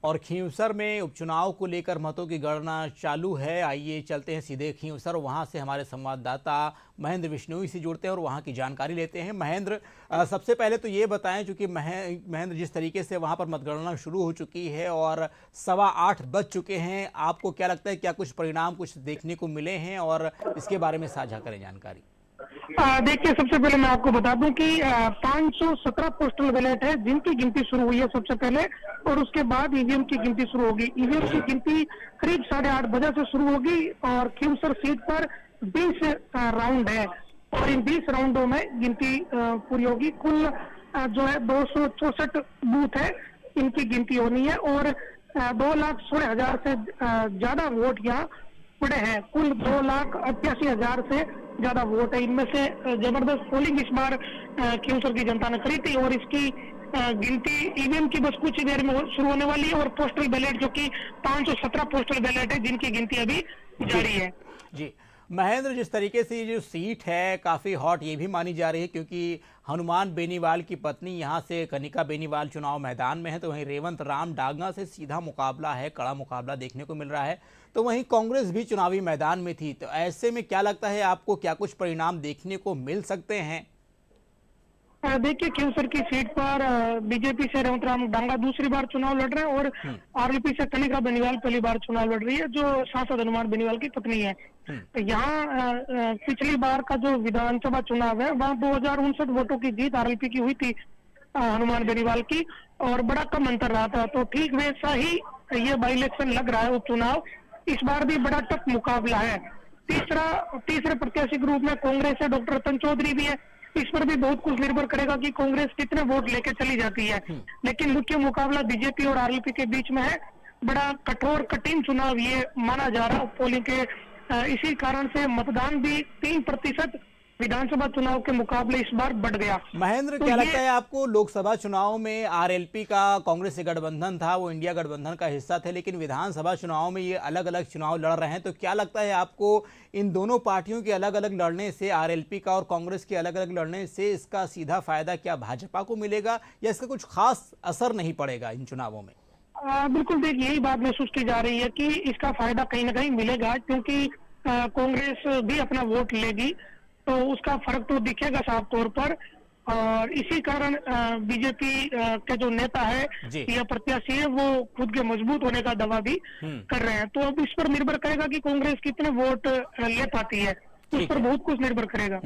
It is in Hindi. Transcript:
और खींवसर में उपचुनाव को लेकर मतों की गणना चालू है। आइए चलते हैं सीधे खींवसर, वहां से हमारे संवाददाता महेंद्र बिश्नोई से जुड़ते हैं और वहां की जानकारी लेते हैं। महेंद्र, सबसे पहले तो ये बताएं, क्योंकि महेंद्र जिस तरीके से वहां पर मतगणना शुरू हो चुकी है और 8:15 बज चुके हैं, आपको क्या लगता है, क्या कुछ परिणाम कुछ देखने को मिले हैं और इसके बारे में साझा करें जानकारी। देखिए, सबसे पहले मैं आपको बता दूं कि 517 पोस्टल बैलेट है जिनकी गिनती शुरू हुई है सबसे पहले, और उसके बाद ईवीएम की गिनती शुरू होगी। ईवीएम की गिनती करीब 8:30 बजे से शुरू होगी और खींवसर सीट पर 20 राउंड है और इन 20 राउंडों में गिनती पूरी होगी। कुल जो है 264 बूथ है, इनकी गिनती होनी है और 2,16,000 से ज्यादा वोट यहाँ पड़े हैं। कुल 2,88,000 से ज्यादा वोट है। इनमें से जबरदस्त पोलिंग इस बार खींवसर की जनता ने करी थी और इसकी गिनती ईवीएम की बस कुछ ही देर में शुरू होने वाली है और पोस्टल बैलेट जो कि 517 पोस्टल बैलेट है जिनकी गिनती अभी जारी है। जी महेंद्र, जिस तरीके से ये जो सीट है काफ़ी हॉट ये भी मानी जा रही है, क्योंकि हनुमान बेनीवाल की पत्नी यहाँ से कनिका बेनीवाल चुनाव मैदान में है, तो वहीं रेवंत राम डांगा से सीधा मुकाबला है, कड़ा मुकाबला देखने को मिल रहा है। तो वहीं कांग्रेस भी चुनावी मैदान में थी, तो ऐसे में क्या लगता है आपको, क्या कुछ परिणाम देखने को मिल सकते हैं? देखिए, खींवसर की सीट पर बीजेपी से रेवंत राम डांगा दूसरी बार चुनाव लड़ रहे हैं और आरएलपी से कनिका बेनीवाल पहली बार चुनाव लड़ रही है, जो सांसद हनुमान बेनीवाल की पत्नी है। तो यहाँ पिछली बार का जो विधानसभा चुनाव है वहाँ 2059 वोटों की जीत आरएलपी की हुई थी हनुमान बेनीवाल की, और बड़ा कम अंतर रहा था। तो ठीक वैसा ही ये बाई इलेक्शन लग रहा है उपचुनाव। इस बार भी बड़ा टफ मुकाबला है। तीसरे प्रत्याशी के रूप में कांग्रेस है, डॉक्टर रतन चौधरी भी है। इस पर भी बहुत कुछ निर्भर करेगा कि कांग्रेस कितने वोट लेके चली जाती है, लेकिन मुख्य मुकाबला बीजेपी और आरएलपी के बीच में है। बड़ा कठोर कठिन चुनाव ये माना जा रहा है पोलिंग के, इसी कारण से मतदान भी 3% विधानसभा चुनाव के मुकाबले इस बार बढ़ गया। महेंद्र, क्या लगता है आपको, लोकसभा चुनाव में आरएलपी का कांग्रेस से गठबंधन था, वो इंडिया गठबंधन का हिस्सा थे, लेकिन विधानसभा चुनाव में ये अलग अलग चुनाव लड़ रहे हैं, तो क्या लगता है आपको इन दोनों पार्टियों के अलग अलग लड़ने से, आरएलपी का और कांग्रेस के अलग अलग लड़ने से, इसका सीधा फायदा क्या भाजपा को मिलेगा या इसका कुछ खास असर नहीं पड़ेगा इन चुनावों में? बिल्कुल, देखिए, यही बात महसूस की जा रही है कि इसका फायदा कहीं ना कहीं मिलेगा, क्योंकि कांग्रेस भी अपना वोट लेगी तो उसका फर्क तो दिखेगा साफ तौर पर। और इसी कारण बीजेपी के जो नेता है या प्रत्याशी है वो खुद के मजबूत होने का दावा भी कर रहे हैं। तो अब इस पर निर्भर करेगा कि कांग्रेस कितने वोट ले पाती है, उस पर बहुत कुछ निर्भर करेगा।